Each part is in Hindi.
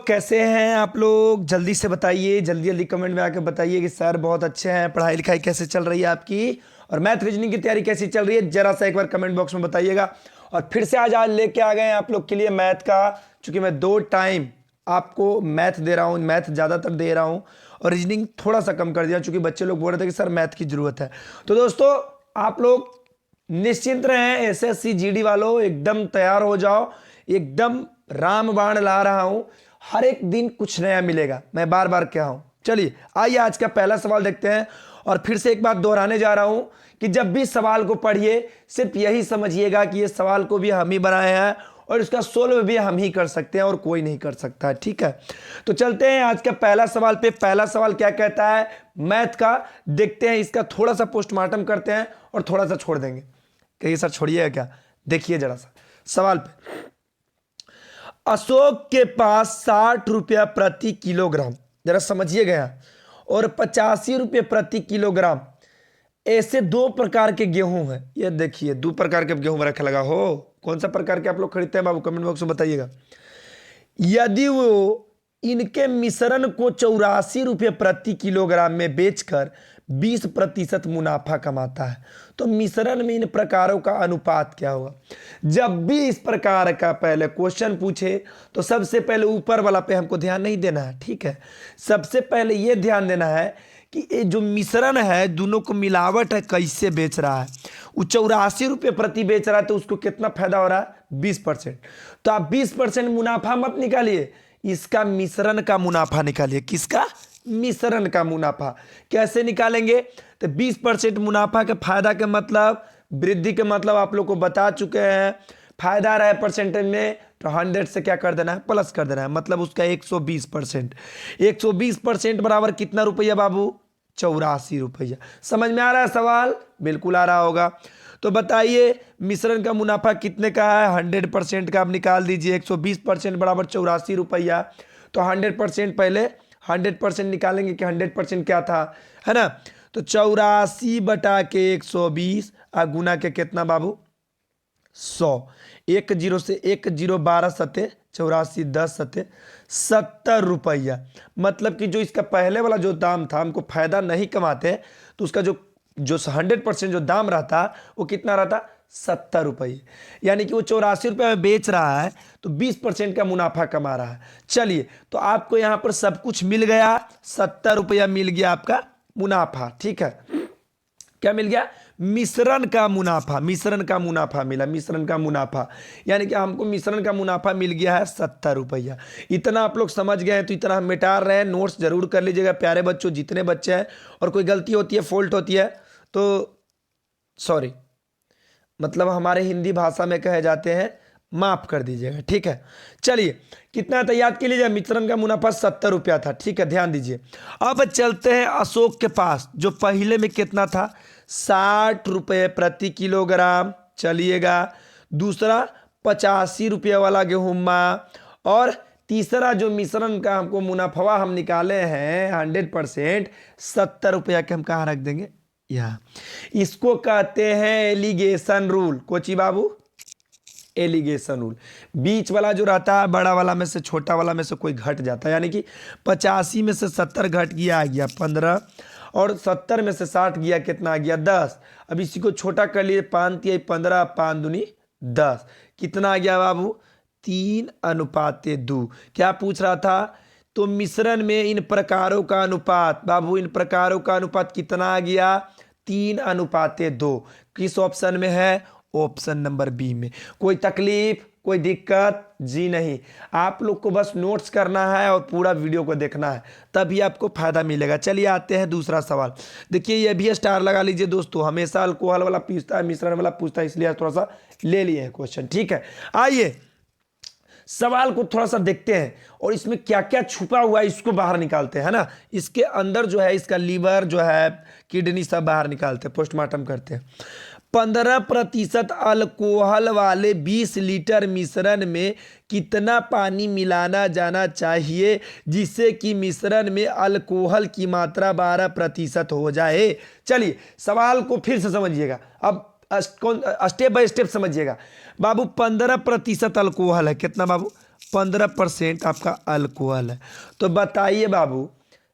लोग कैसे हैं आप लोग? जल्दी से बताइए, जल्दी जल्दी कमेंट में आके बताइए कि सर बहुत अच्छे हैं। पढ़ाई लिखाई कैसे चल रही है आपकी, और मैथ रीजनिंग की तैयारी कैसी चल रही है, जरा सा एक बार कमेंट बॉक्स में बताइएगा। और फिर से आज लेके आ गए हैं आप लोग के लिए मैथ का, चूंकि मैं 2 टाइम आपको मैथ दे रहा हूँ, मैथ ज़्यादातर दे रहा हूँ और रीजनिंग थोड़ा सा कम कर दिया, चूंकि बच्चे लोग बोल रहे थे कि सर मैथ की ज़रूरत है। तो दोस्तों आप लोग निश्चिंत रहें, एसएससी जीडी वालों एकदम तैयार हो जाओ, एकदम रामबाण ला रहा हूं। हर एक दिन कुछ नया मिलेगा, मैं बार बार कह रहा हूं। चलिए आइए आज का पहला सवाल देखते हैं। और फिर से एक बात दोहराने जा रहा हूं कि जब भी सवाल को पढ़िए सिर्फ यही समझिएगा कि ये सवाल को भी हम ही बनाए हैं और इसका सोल्व भी हम ही कर सकते हैं और कोई नहीं कर सकता है। ठीक है, तो चलते हैं आज का पहला सवाल पे। पहला सवाल क्या कहता है मैथ का, देखते हैं। इसका थोड़ा सा पोस्टमार्टम करते हैं और थोड़ा सा छोड़ देंगे। कहिए सर छोड़िएगा क्या? देखिए जरा सा सवाल पे। अशोक के पास 60 रुपया प्रति किलोग्राम, जरा समझिएगा, और 85 रुपये प्रति किलोग्राम ऐसे 2 प्रकार के गेहूं हैं। ये देखिए 2 प्रकार के गेहूं रखा लगा हो। कौन सा प्रकार के आप लोग खरीदते हैं बाबू, कमेंट बॉक्स में बताइएगा। यदि वो इनके मिश्रण को 84 रुपये प्रति किलोग्राम में बेचकर 20% मुनाफा कमाता है, तो मिश्रण में इन प्रकारों का अनुपात क्या होगा? जब भी इस प्रकार का पहले क्वेश्चन पूछे तो सबसे पहले ऊपर वाला पे हमको ध्यान नहीं देना है। ठीक है, सबसे पहले यह ध्यान देना है कि ये जो मिश्रण है दोनों को मिलावट है, कैसे बेच रहा है। वो 84 रुपये प्रति बेच रहा है तो उसको कितना फायदा हो रहा है? 20%। तो आप 20% मुनाफा मत निकालिए, इसका मिश्रण का मुनाफा निकालिए। किसका? मिश्रण का मुनाफा। कैसे निकालेंगे? तो 20% मुनाफा के फायदा के मतलब, वृद्धि के मतलब आप लोग को बता चुके हैं। फायदा रहे परसेंटेज में तो 100 से क्या कर देना है? प्लस कर देना है, मतलब उसका 120%। 120% बराबर कितना रुपया बाबू? 84 रुपया। समझ में आ रहा है सवाल? बिल्कुल आ रहा होगा। तो बताइए मिश्रण का मुनाफा कितने का है? 100% का आप निकाल दीजिए। 120% बराबर 84 रुपया। तो 100% पहले 100% निकालेंगे कि 100% क्या था, है ना? तो 84 बटा के 120 गुना के कितना बाबू? 100। 1 0 से 1 0 12 सत्ते 84 10 सत्ते 70 रुपया। मतलब कि जो इसका पहले वाला जो दाम था, हमको फायदा नहीं कमाते तो उसका जो 100% जो दाम रहता वो कितना रहता? 70 रुपये। यानी कि वो 84 रुपये में बेच रहा है तो 20% का मुनाफा कमा रहा है। चलिए तो आपको यहां पर सब कुछ मिल गया, 70 रुपया मिल गया आपका मुनाफा। ठीक है, क्या मिल गया? मिश्रण का मुनाफा। मिश्रण का मुनाफा मिला, मिश्रण का मुनाफा, यानी कि हमको मिश्रण का मुनाफा मिल गया है 70 रुपया। इतना आप लोग समझ गए हैं तो इतना हम मिटा रहे हैं। नोट्स जरूर कर लीजिएगा प्यारे बच्चों, जितने बच्चे हैं। और कोई गलती होती है, फॉल्ट होती है तो सॉरी, मतलब हमारे हिंदी भाषा में कहे जाते हैं, माफ कर दीजिएगा। ठीक है, चलिए कितना था याद के लिए? मिश्रण का मुनाफा 70 रुपया था। ठीक है, ध्यान दीजिए। अब चलते हैं अशोक के पास, जो पहले में कितना था? 60 रुपये प्रति किलोग्राम। चलिएगा, दूसरा 85 रुपये वाला गेहूं, और तीसरा जो मिश्रण का हमको मुनाफा हम निकाले हैं 100%, 70 रुपया के हम कहाँ रख देंगे? यहाँ। इसको कहते हैं एलिगेशन रूल। कोची बाबू? Alligation rule. बीच वाला जो रहता है, बड़ा वाला में से छोटा वाला में से कोई घट जाता है, यानी कि 85 में से 70 घट गया, आ गया 15, और 70 में से 60 गया, कितना आ गया? 10। अब इसी को छोटा कर लिए, 5 तिहाई 15, 5 दूनी 10, कितना आ गया बाबू? 3:2। क्या पूछ रहा था? तो मिश्रण में इन प्रकारों का अनुपात, बाबू इन प्रकारों का अनुपात कितना आ गया? 3:2। किस ऑप्शन में है? ऑप्शन नंबर बी में। कोई तकलीफ, कोई दिक्कत? जी नहीं, आप लोग को बस नोट्स करना है और पूरा वीडियो को देखना है, तभी आपको फायदा मिलेगा। चलिए आते हैं दूसरा सवाल। देखिए ये भी स्टार लगा लीजिए दोस्तों, हमेशा अल्कोहल वाला पूछता है, मिश्रण वाला पूछता है, इसलिए थोड़ा सा ले लिए हैं क्वेश्चन। ठीक है, आइए सवाल को थोड़ा सा देखते हैं और इसमें क्या क्या छुपा हुआ है इसको बाहर निकालते हैं, है ना? इसके अंदर जो है इसका लीवर जो है, किडनी सब बाहर निकालते हैं, पोस्टमार्टम करते हैं। 15% अल्कोहल वाले 20 लीटर मिश्रण में कितना पानी मिलाना जाना चाहिए जिससे कि मिश्रण में अल्कोहल की मात्रा 12% हो जाए? चलिए सवाल को फिर से समझिएगा, अब स्टेप बाय स्टेप समझिएगा। बाबू 15% अल्कोहल है, कितना बाबू? 15% आपका अल्कोहल है। तो बताइए बाबू,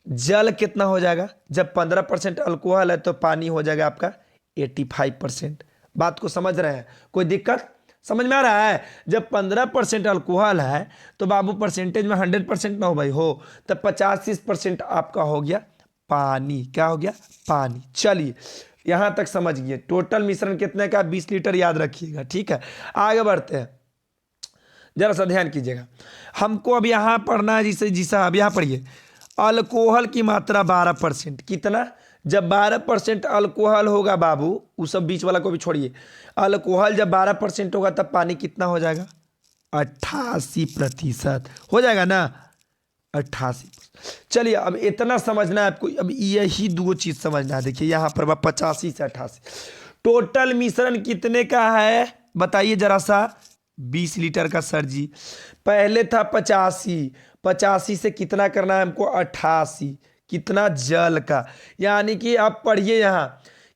जल कितना हो जाएगा? जब 15% अल्कोहल है तो पानी हो जाएगा आपका 85%। बात को समझ रहे हैं? कोई दिक्कत समझ में आ रहा है? जब 15% अल्कोहल है तो बाबू परसेंटेज में 100% ना हो भाई, हो तब 85% आपका हो गया पानी। क्या हो गया? पानी। चलिए यहां तक समझ गए। टोटल मिश्रण कितने का? 20 लीटर, याद रखिएगा। ठीक है, आगे बढ़ते हैं, जरा सा ध्यान कीजिएगा। हमको अब यहां पढ़ना है, जिसे जी साहब यहां पढ़िए, अल्कोहल की मात्रा 12%। कितना? जब 12% अल्कोहल होगा बाबू, उस सब बीच वाला को भी छोड़िए, अल्कोहल जब 12% होगा तब पानी कितना हो जाएगा? 88% हो जाएगा ना? 88। चलिए अब इतना समझना है आपको, अब यही दो चीज समझना है। देखिए यहां पर 85 से 88 टोटल मिश्रण कितने का है बताइए जरा सा? 20 लीटर का सर जी। पहले था 85, 85 से कितना करना है हमको? 88। कितना? जल का। यानी कि आप पढ़िए यहां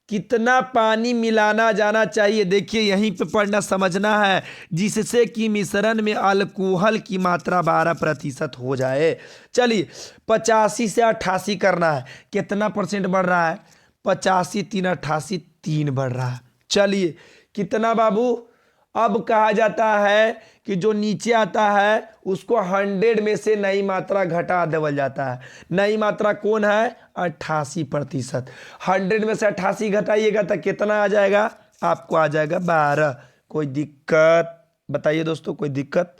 कितना पानी मिलाना जाना चाहिए। देखिए यहीं पे पढ़ना समझना है, जिससे कि मिश्रण में अल्कोहल की मात्रा 12% हो जाए। चलिए 85 से 88 करना है। कितना परसेंट बढ़ रहा है? 85 3 88 3 बढ़ रहा है। चलिए कितना बाबू? अब कहा जाता है कि जो नीचे आता है उसको 100 में से नई मात्रा घटा देवल जाता है। नई मात्रा कौन है? 88%। 100 में से 88 घटाइएगा तो कितना आ जाएगा? आपको आ जाएगा 12। कोई दिक्कत बताइए दोस्तों, कोई दिक्कत?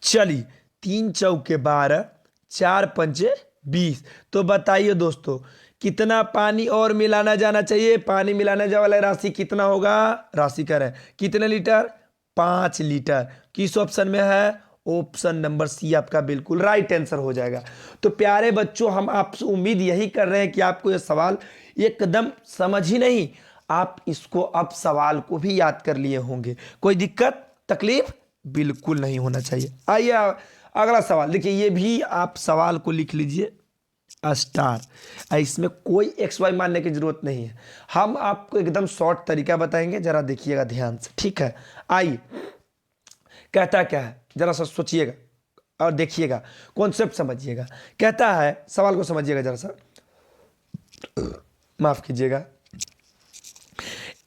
चलिए 3 चौके 12, 4 पंचे 20। तो बताइए दोस्तों कितना पानी और मिलाना जाना चाहिए? पानी मिलाने जाने वाला राशि कितना होगा? राशि करें कितने लीटर? 5 लीटर। किस ऑप्शन में है? ऑप्शन नंबर सी आपका बिल्कुल राइट आंसर हो जाएगा। तो प्यारे बच्चों, हम आपसे उम्मीद यही कर रहे हैं कि आपको यह सवाल एकदम समझ ही नहीं, आप इसको अब सवाल को भी याद कर लिए होंगे। कोई दिक्कत तकलीफ बिल्कुल नहीं होना चाहिए। आइए अगला सवाल देखिए, ये भी आप सवाल को लिख लीजिए स्टार। इसमें कोई एक्स वाई मानने की जरूरत नहीं है, हम आपको एकदम शॉर्ट तरीका बताएंगे, जरा देखिएगा ध्यान से। ठीक है, आइए कहता क्या है जरा सा सोचिएगा और देखिएगा, कॉन्सेप्ट समझिएगा। कहता है, सवाल को समझिएगा जरा सा, माफ कीजिएगा।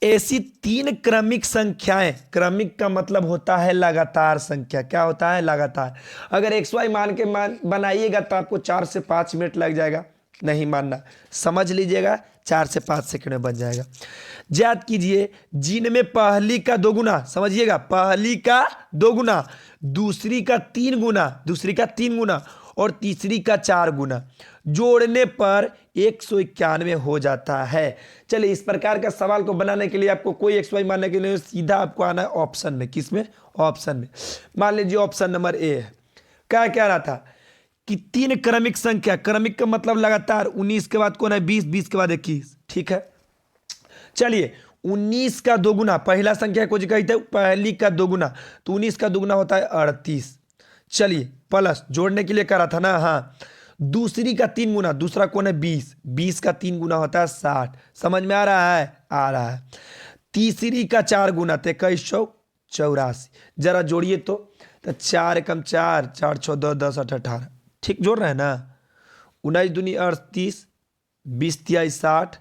ऐसी 3 क्रमिक संख्याएं, क्रमिक का मतलब होता है लगातार संख्या। क्या होता है? लगातार। अगर एक्स वाई मान के बनाइएगा तो आपको 4 से 5 मिनट लग जाएगा, नहीं मानना, समझ लीजिएगा 4 से 5 सेकंड में बन जाएगा। याद कीजिए, जिनमें पहली का 2 गुना, समझिएगा पहली का 2 गुना, दूसरी का 3 गुना, दूसरी का 3 गुना और तीसरी का 4 गुना जोड़ने पर 191 हो जाता है। चलिए इस प्रकार का सवाल को बनाने के लिए आपको कोई एक्स वाई मानने के लिए सीधा आपको आना है ऑप्शन में। किसमें? ऑप्शन में। मान लीजिए ऑप्शन नंबर ए है। क्या कह रहा था कि 3 क्रमिक संख्या, क्रमिक का मतलब लगातार, 19 के बाद कौन है? 20, 20 के बाद 21। ठीक है, चलिए 19 का 2 गुना, पहला संख्या को जो कहते हैं पहली का 2 गुना, तो 19 का 2 गुना होता है 38। चलिए प्लस जोड़ने के लिए करा था ना, हाँ, दूसरी का 3 गुना, दूसरा कौन है? 20, 20 का 3 गुना होता है 60। समझ में आ रहा है? आ रहा है। तीसरी का 4 गुना, 21 चौक 84। जरा जोड़िए तो 4 कम 4, 4 14 10 8 18। ठीक जोड़ रहे हैं ना? 19 दूनी 38, 20 तिया 60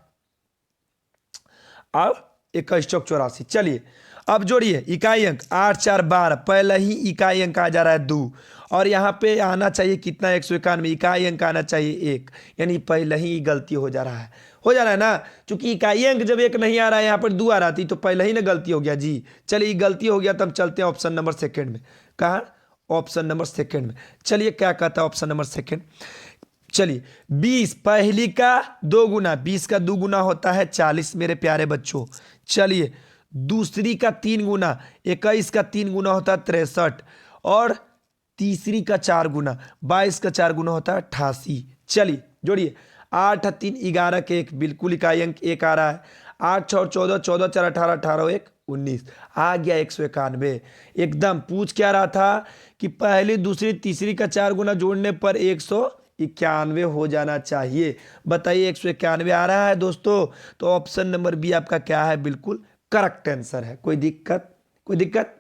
और 21 चौक 84। चलिए अब जोड़िए इकाई अंक, 8 4 12, पहले ही इकाई अंक आ जा रहा है 2 और यहाँ पे आना चाहिए कितना? 191, इकाई अंक आना चाहिए 1, यानी पहले ही गलती हो जा रहा है, हो जा रहा है ना? क्योंकि इकाई अंक जब 1 नहीं आ रहा है, यहाँ पर 2 आ रहा थी, तो पहले ही ना गलती हो गया जी। चलिए गलती हो गया, तब चलते हैं ऑप्शन नंबर सेकेंड में। कहाँ? ऑप्शन नंबर सेकेंड में। चलिए क्या कहता है ऑप्शन नंबर सेकेंड? चलिए 20 पहली का 2 गुना, 20 का 2 गुना होता है 40 मेरे प्यारे बच्चों। चलिए दूसरी का 3 गुना, 21 का 3 गुना होता है 63 और तीसरी का 4 गुना, 22 का 4 गुना होता है 88। चलिए जोड़िए, 8 3 11 के 1, बिल्कुल इकाई अंक 1 आ रहा है। 8 6 14, 14 4 18, 18 1 19, आ गया 191। एकदम पूछ क्या रहा था कि पहली दूसरी तीसरी का 4 गुना जोड़ने पर 191 हो जाना चाहिए। बताइए 191 आ रहा है दोस्तों? तो ऑप्शन नंबर बी आपका क्या है? बिल्कुल करेक्ट आंसर है। कोई दिक्कत? कोई दिक्कत?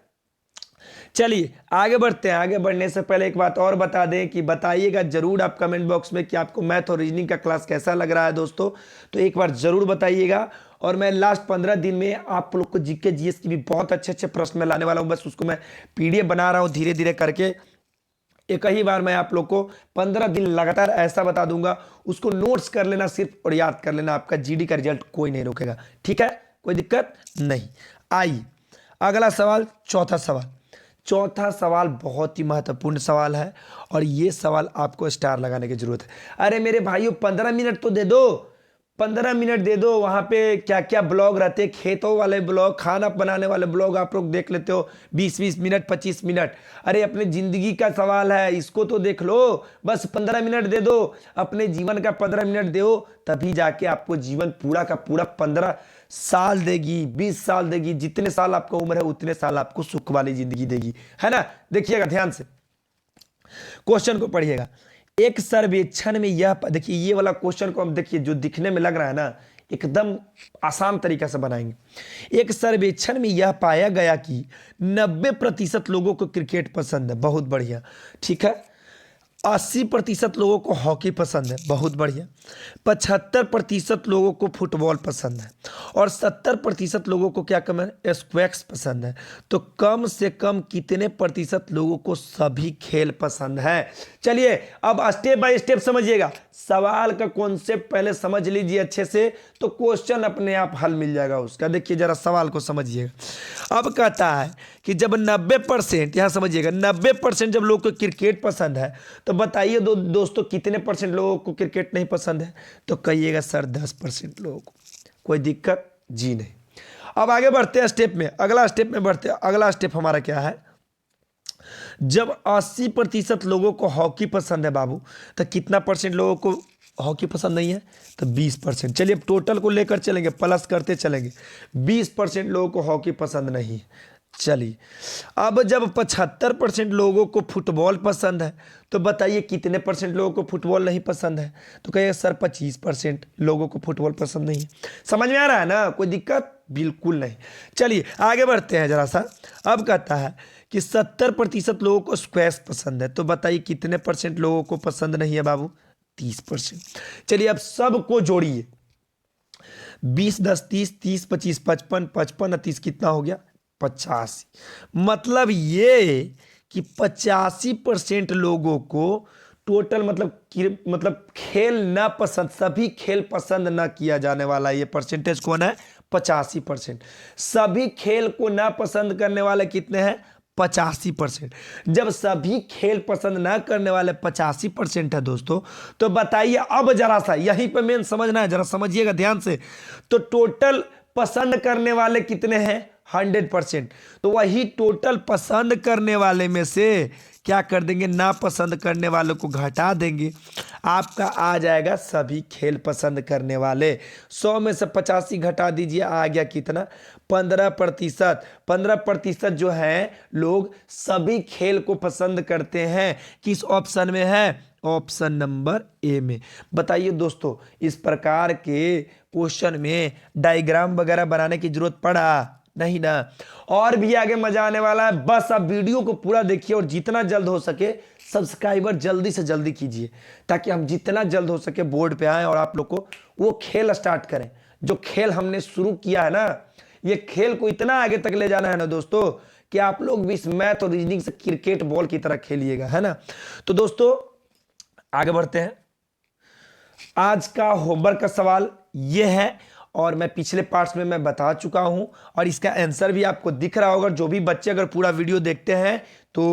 चलिए आगे बढ़ते हैं। आगे बढ़ने से पहले एक बात और बता दें कि बताइएगा जरूर आप कमेंट बॉक्स में कि आपको मैथ और रीजनिंग का क्लास कैसा लग रहा है दोस्तों, तो एक बार जरूर बताइएगा। और मैं लास्ट 15 दिन में आप लोग को जीके जीएस की भी बहुत अच्छे अच्छे प्रश्न में लाने वाला हूं। बस उसको मैं पीडीएफ बना रहा हूं धीरे धीरे करके। एक ही बार मैं आप लोग को 15 दिन लगातार ऐसा बता दूंगा, उसको नोट्स कर लेना सिर्फ और याद कर लेना, आपका जीडी का रिजल्ट कोई नहीं रोकेगा। ठीक है, कोई दिक्कत नहीं। आइए अगला सवाल, चौथा सवाल बहुत ही महत्वपूर्ण सवाल है और ये सवाल आपको स्टार लगाने की जरूरत है। अरे मेरे भाइयों 15 मिनट तो दे दो, 15 मिनट दे दो। वहां पे क्या क्या ब्लॉग रहते, खेतों वाले ब्लॉग, खाना बनाने वाले ब्लॉग आप लोग देख लेते हो 20-20 मिनट 25 मिनट। अरे अपने जिंदगी का सवाल है, इसको तो देख लो। बस 15 मिनट दे दो, अपने जीवन का 15 मिनट दो, तभी जाके आपको जीवन पूरा का पूरा 15 साल देगी, 20 साल देगी। जितने साल आपका उम्र है उतने साल आपको सुख वाली जिंदगी देगी, है ना। देखिएगा ध्यान से, क्वेश्चन को पढ़िएगा। एक सर्वेक्षण में यह, देखिए ये वाला क्वेश्चन को हम देखिए जो दिखने में लग रहा है ना, एकदम आसान तरीका से बनाएंगे। एक सर्वेक्षण में यह पाया गया कि 90% लोगों को क्रिकेट पसंद है, बहुत बढ़िया। ठीक है, 80% लोगों को हॉकी पसंद है, बहुत बढ़िया। 75% लोगों को फुटबॉल पसंद है और 70% लोगों को क्या कम है, स्क्वैश पसंद है। तो कम से कम कितने प्रतिशत लोगों को सभी खेल पसंद है? चलिए अब स्टेप बाय स्टेप समझिएगा। सवाल का कॉन्सेप्ट पहले समझ लीजिए अच्छे से, तो क्वेश्चन अपने आप हल मिल जाएगा उसका। देखिए जरा सवाल को समझिएगा। अब कहता है कि जब 90%, यहां समझिएगा, 90% जब लोगों को क्रिकेट पसंद है, तो बताइए दोस्तों कितने परसेंट लोगों को क्रिकेट नहीं पसंद है? तो कहिएगा सर 10% लोगों को। कोई दिक्कत जी नहीं। अब आगे बढ़ते हैं स्टेप में, अगला स्टेप में बढ़ते हैं। अगला स्टेप हमारा क्या है? जब 80% लोगों को हॉकी पसंद है बाबू, तो कितना परसेंट लोगों को हॉकी पसंद नहीं है? तो 20%। चलिए अब टोटल को लेकर चलेंगे, प्लस करते चलेंगे। 20% लोगों को हॉकी पसंद नहीं है। चलिए अब जब 75% लोगों को फुटबॉल पसंद है, तो बताइए कितने परसेंट लोगों को फुटबॉल नहीं पसंद है? तो कहिए सर 25% लोगों को फुटबॉल पसंद नहीं है। समझ में आ रहा है ना, कोई दिक्कत बिल्कुल नहीं। चलिए आगे बढ़ते हैं जरा सा। अब कहता है कि 70% लोगों को स्क्वैश पसंद है, तो बताइए कितने परसेंट लोगों को पसंद नहीं है बाबू? 30%। चलिए अब सबको जोड़िए, 20 10 30 30 25 55 55 30 कितना हो गया? 85। मतलब ये कि 85% लोगों को टोटल मतलब खेल ना पसंद, सभी खेल पसंद ना किया जाने वाला, ये परसेंटेज कौन है? 85%। सभी खेल को ना पसंद करने वाले कितने हैं? 85%। जब सभी खेल पसंद ना करने वाले 85% है दोस्तों, तो बताइए अब जरा सा यहीं पे मेन समझना है, जरा समझिएगा ध्यान से। तो टोटल पसंद करने वाले कितने हैं? 100%। तो वही टोटल पसंद करने वाले में से क्या कर देंगे? ना पसंद करने वालों को घटा देंगे, आपका आ जाएगा सभी खेल पसंद करने वाले। 100 में से 85 घटा दीजिए, आ गया कितना? 15%। 15% जो है लोग सभी खेल को पसंद करते हैं। किस ऑप्शन में है? ऑप्शन नंबर ए में। बताइए दोस्तों इस प्रकार के क्वेश्चन में डायग्राम वगैरह बनाने की जरूरत पड़ा नहीं ना? और भी आगे मजा आने वाला है। बस आप वीडियो को पूरा देखिए और जितना जल्द हो सके सब्सक्राइबर जल्दी से जल्दी कीजिए, ताकि हम जितना जल्द हो सके बोर्ड पे आए और आप लोग को वो खेल स्टार्ट करें जो खेल हमने शुरू किया है ना। ये खेल को इतना आगे तक ले जाना है ना दोस्तों, कि आप लोग भी इस मैथ और रीजनिंग से क्रिकेट बॉल की तरह खेलिएगा, है ना। तो दोस्तों आगे बढ़ते हैं। आज का होमवर्क का सवाल ये है, और मैं पिछले पार्ट्स में मैं बता चुका हूं, और इसका आंसर भी आपको दिख रहा होगा। जो भी बच्चे अगर पूरा वीडियो देखते हैं तो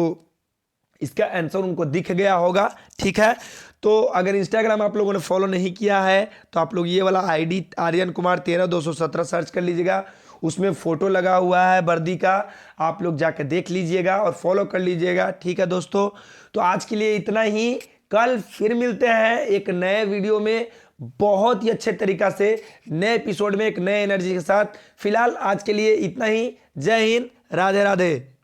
इसका आंसर उनको दिख गया होगा। ठीक है, तो अगर इंस्टाग्राम आप लोगों ने फॉलो नहीं किया है तो आप लोग ये वाला आईडी आर्यन कुमार 13217 सर्च कर लीजिएगा। उसमें फोटो लगा हुआ है वर्दी का, आप लोग जाकर देख लीजिएगा और फॉलो कर लीजिएगा। ठीक है दोस्तों, तो आज के लिए इतना ही। कल फिर मिलते हैं एक नए वीडियो में, बहुत ही अच्छे तरीका से नए एपिसोड में एक नए एनर्जी के साथ। फिलहाल आज के लिए इतना ही। जय हिंद, राधे राधे।